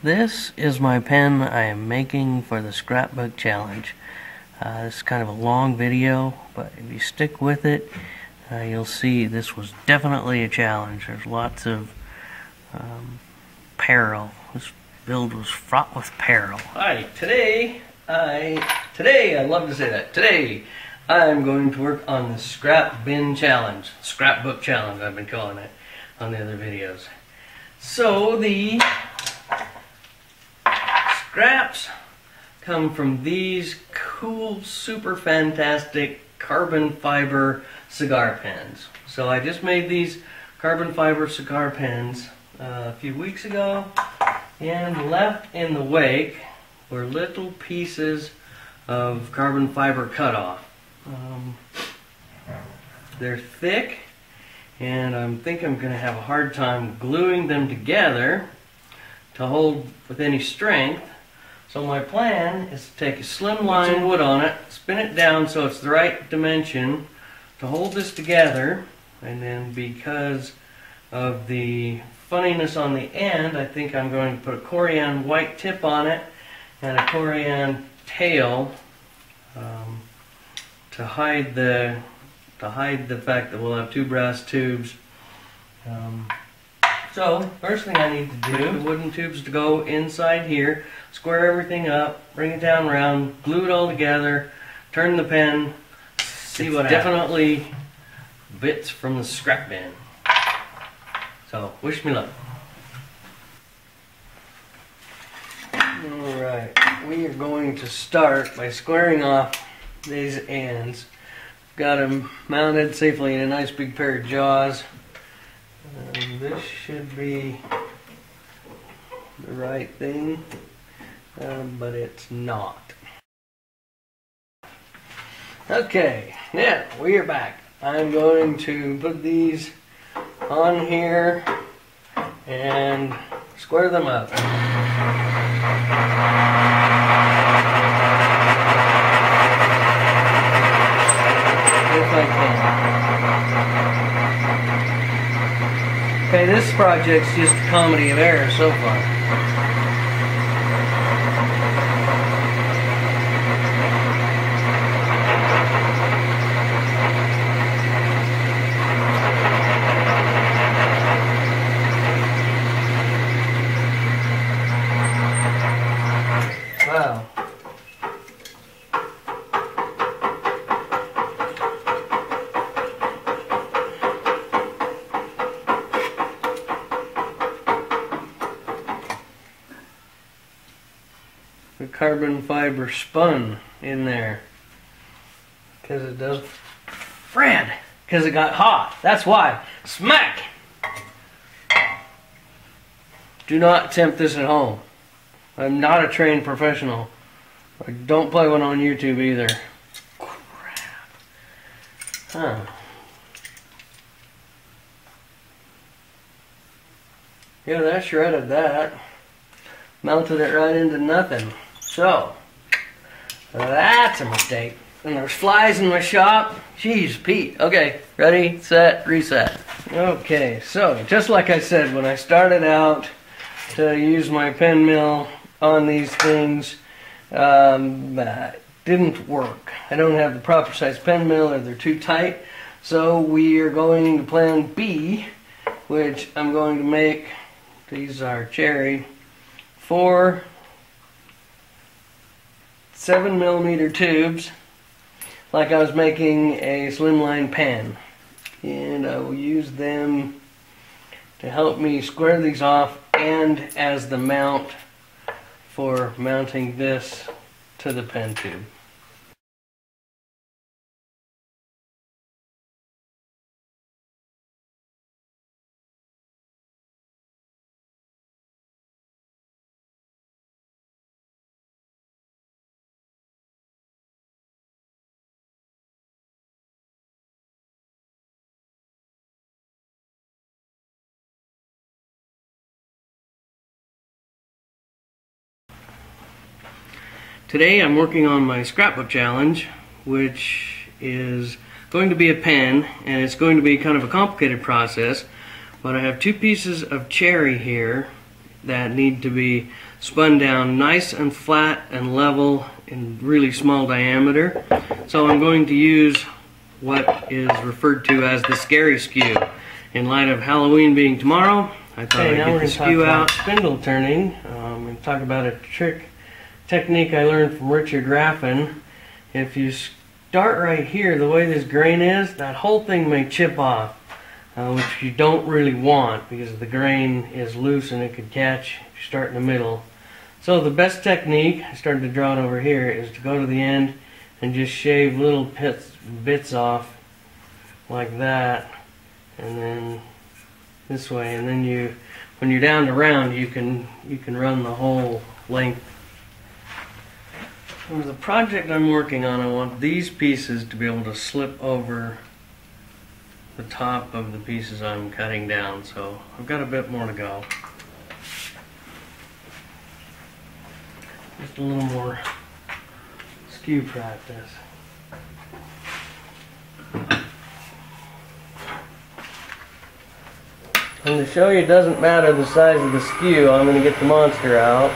This is my pen I am making for the scrapbook challenge. This is kind of a long video, but if you stick with it, you'll see this was definitely a challenge. There's lots of peril. This build was fraught with peril. Hi, today I love to say that. Today I'm going to work on the scrap bin challenge, scrapbook challenge I've been calling it on the other videos. So the scraps come from these cool, super fantastic carbon fiber cigar pens. So I just made these carbon fiber cigar pens a few weeks ago, and left in the wake were little pieces of carbon fiber cut off. They're thick, and I think I'm going to have a hard time gluing them together to hold with any strength. So my plan is to take a slimline wood on it, spin it down so it's the right dimension to hold this together, and then because of the funniness on the end, I think I'm going to put a corian white tip on it and a corian tail to hide the fact that we'll have two brass tubes. So first thing I need to do, the wooden tubes to go inside here, square everything up, bring it down around, glue it all together, turn the pen, see what definitely bits from the scrap bin. So wish me luck. Alright, we are going to start by squaring off these ends. Got them mounted safely in a nice big pair of jaws. This should be the right thing, but it's not. Okay, now we are back. I'm going to put these on here and square them up. If I can. Okay, this project's just a comedy of errors so far. Wow. The carbon fiber spun in there because it does. Fred, because it got hot. That's why. Smack! Do not attempt this at home. I'm not a trained professional. I don't play one on YouTube either. Crap. Huh. Yeah, that shredded that. Melted it right into nothing. So, that's a mistake. And there's flies in my shop. Jeez, Pete. Okay, ready, set, reset. Okay, so just like I said, when I started out to use my pen mill on these things, didn't work. I don't have the proper size pen mill, or they're too tight. So we are going to plan B, which I'm going to make. These are cherry. 4 7mm tubes, like I was making a slimline pen, and I will use them to help me square these off and as the mount for mounting this to the pen tube. Today I'm working on my scrapbook challenge, which is going to be a pen, and it's going to be kind of a complicated process, but I have two pieces of cherry here that need to be spun down nice and flat and level in really small diameter. So I'm going to use what is referred to as the scary skew. In light of Halloween being tomorrow, I thought I'd get the skew out. Spindle turning. I'm going to talk about a technique I learned from Richard Raffin. If you start right here, the way this grain is, that whole thing may chip off. Which you don't really want because the grain is loose and it could catch if you start in the middle. So the best technique, I started to draw it over here, is to go to the end and just shave little bits off like that, and then this way, and then when you're down to round, you can run the whole length. For the project I'm working on, I want these pieces to be able to slip over the top of the pieces I'm cutting down, so I've got a bit more to go. Just a little more skew practice. And to show you it doesn't matter the size of the skew, I'm going to get the monster out.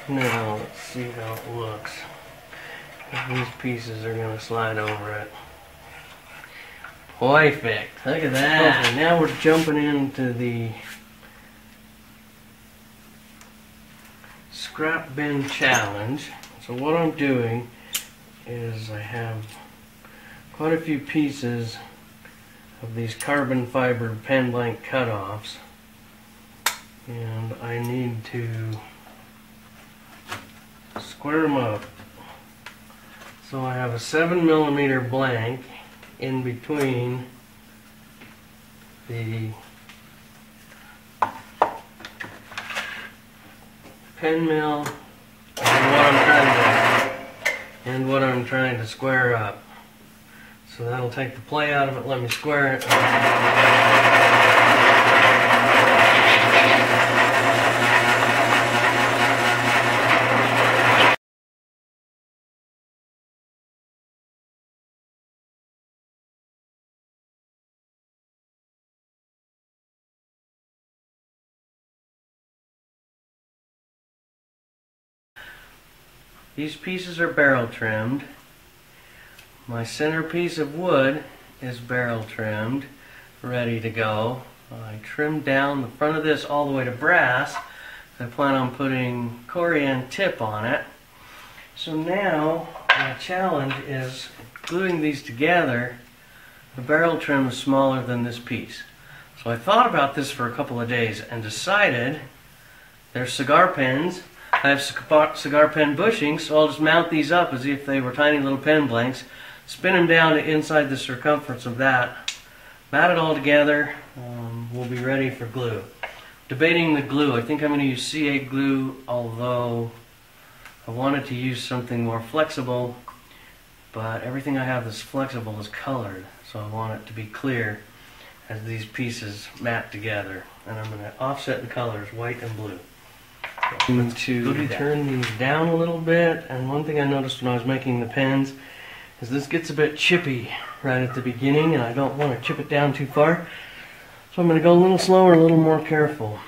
Now, let's see how it looks. These pieces are going to slide over it. Perfect. Look at that. Okay, now we're jumping into the scrap bin challenge. So what I'm doing is I have quite a few pieces of these carbon fiber pen blank cutoffs, and I need to square them up. So I have a 7mm blank in between the pen mill and what I'm trying to square up. So that'll take the play out of it, let me square it. These pieces are barrel trimmed. My center piece of wood is barrel trimmed, ready to go. I trimmed down the front of this all the way to brass. I plan on putting corian tip on it. So now my challenge is gluing these together. The barrel trim is smaller than this piece. So I thought about this for a couple of days and decided there's cigar pens. I have cigar pen bushings, so I'll just mount these up as if they were tiny little pen blanks, spin them down to inside the circumference of that, mat it all together, we'll be ready for glue. Debating the glue. I think I'm going to use C8 glue, although I wanted to use something more flexible, but everything I have that's flexible is colored, so I want it to be clear as these pieces mat together. And I'm going to offset the colors, white and blue. I'm going to turn these down a little bit, and one thing I noticed when I was making the pens is this gets a bit chippy right at the beginning, and I don't want to chip it down too far. So I'm going to go a little slower, a little more careful.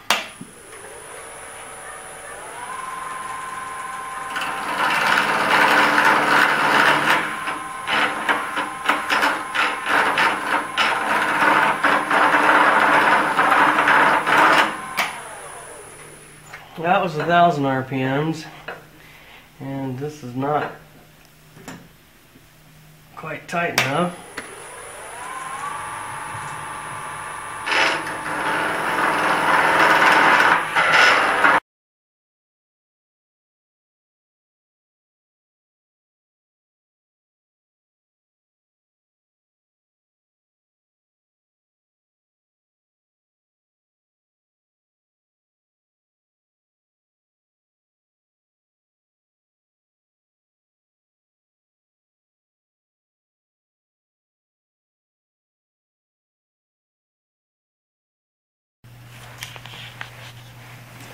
That was 1,000 RPMs, and this is not quite tight enough.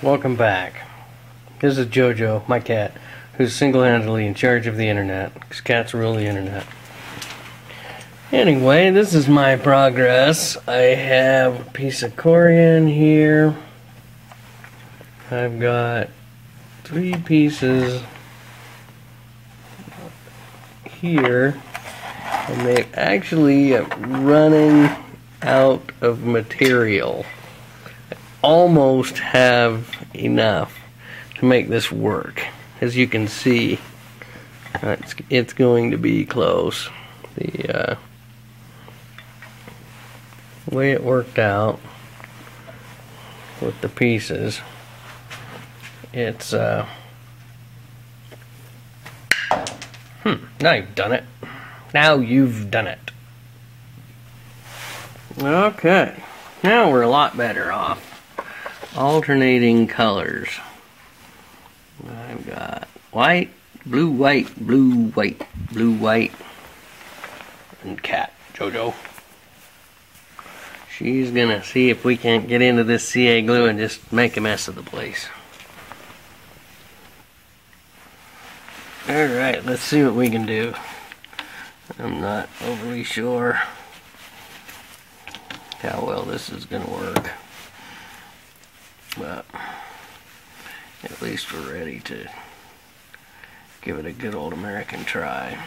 Welcome back. This is Jojo, my cat, who's single-handedly in charge of the internet, because cats rule the internet. Anyway, this is my progress. I have a piece of corian here. I've got 3 pieces here, and they actually running out of material. I almost have enough to make this work. As you can see, it's going to be close. The way it worked out with the pieces, it's now you've done it. Now you've done it. Okay, now we're a lot better off. Alternating colors. I've got white, blue, white, blue, white, blue, white, and cat, Jojo. She's gonna see if we can't get into this CA glue and just make a mess of the place. Alright, let's see what we can do. I'm not overly sure how well this is gonna work, but at least we're ready to give it a good old American try.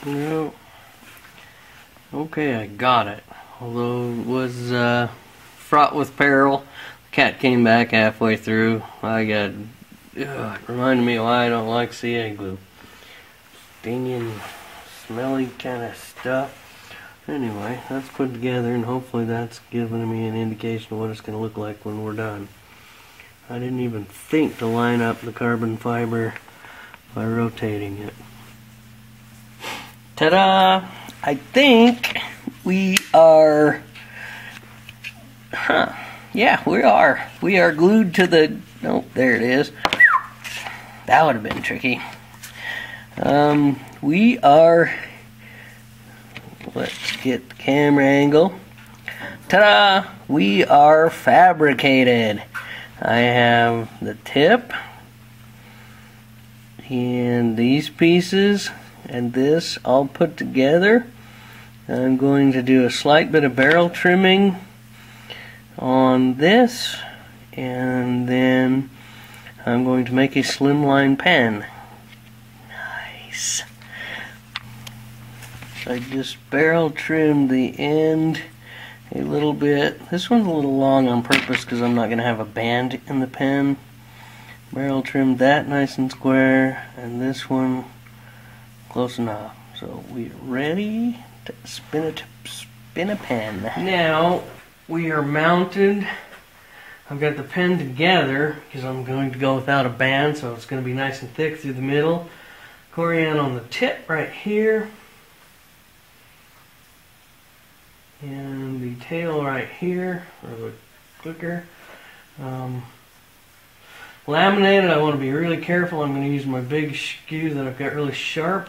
No. Okay, I got it. Although it was fraught with peril. The cat came back halfway through. It reminded me why I don't like CA glue. Stinging, smelly kind of stuff. Anyway, that's put together, and hopefully that's giving me an indication of what it's going to look like when we're done. I didn't even think to line up the carbon fiber by rotating it. Ta-da! I think we are... Yeah, we are. We are glued to the... Oh, there it is. That would have been tricky. We are... Let's get the camera angle. Ta-da! We are fabricated. I have the tip and these pieces and this all put together. I'm going to do a slight bit of barrel trimming on this, and then I'm going to make a slimline pen. Nice. I just barrel trimmed the end a little bit. This one's a little long on purpose because I'm not going to have a band in the pen. Barrel trimmed that nice and square, and this one close enough. So we're ready to spin a pen. Now we are mounted. I've got the pen together because I'm going to go without a band, so it's going to be nice and thick through the middle. Corian on the tip right here. And the tail right here, or the clicker. Laminated, I want to be really careful. I'm going to use my big skew that I've got really sharp.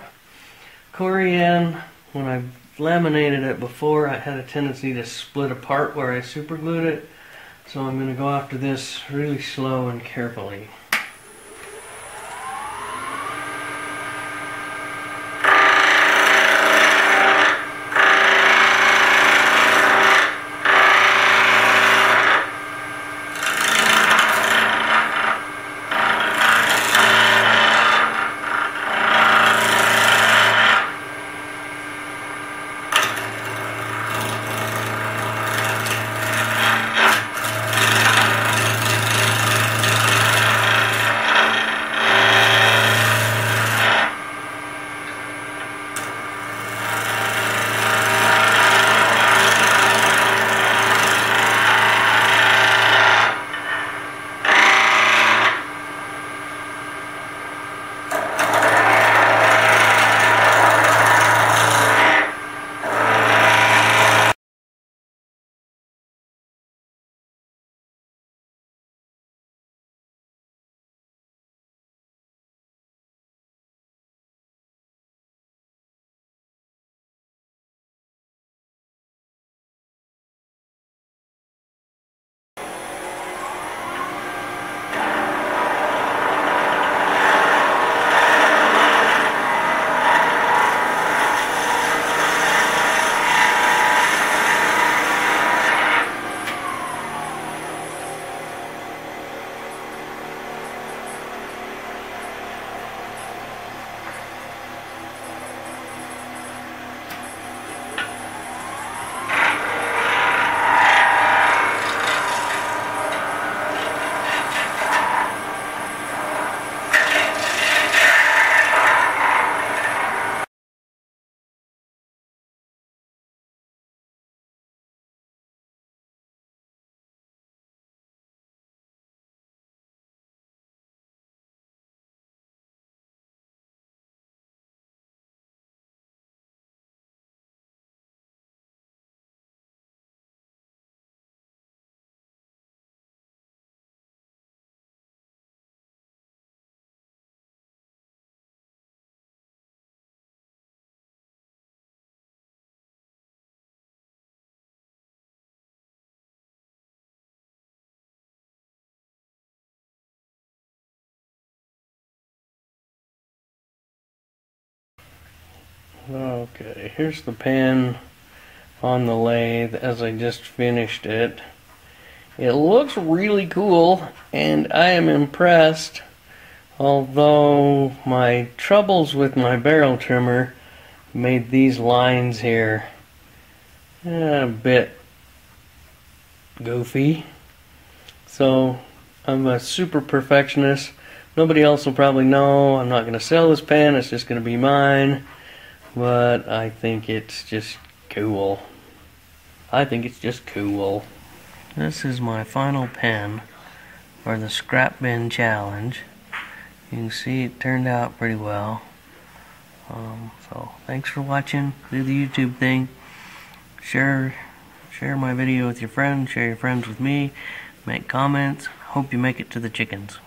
Corian, when I laminated it before, I had a tendency to split apart where I super glued it. So I'm going to go after this really slow and carefully. Okay, here's the pen on the lathe as I just finished it. It looks really cool and I am impressed, although my troubles with my barrel trimmer made these lines here a bit goofy. So I'm a super perfectionist. Nobody else will probably know. I'm not going to sell this pen, it's just going to be mine. But I think it's just cool. I think it's just cool. This is my final pen for the scrap bin challenge. You can see it turned out pretty well. So thanks for watching. Do the YouTube thing. Share my video with your friends. Share your friends with me. Make comments. Hope you make it to the chickens.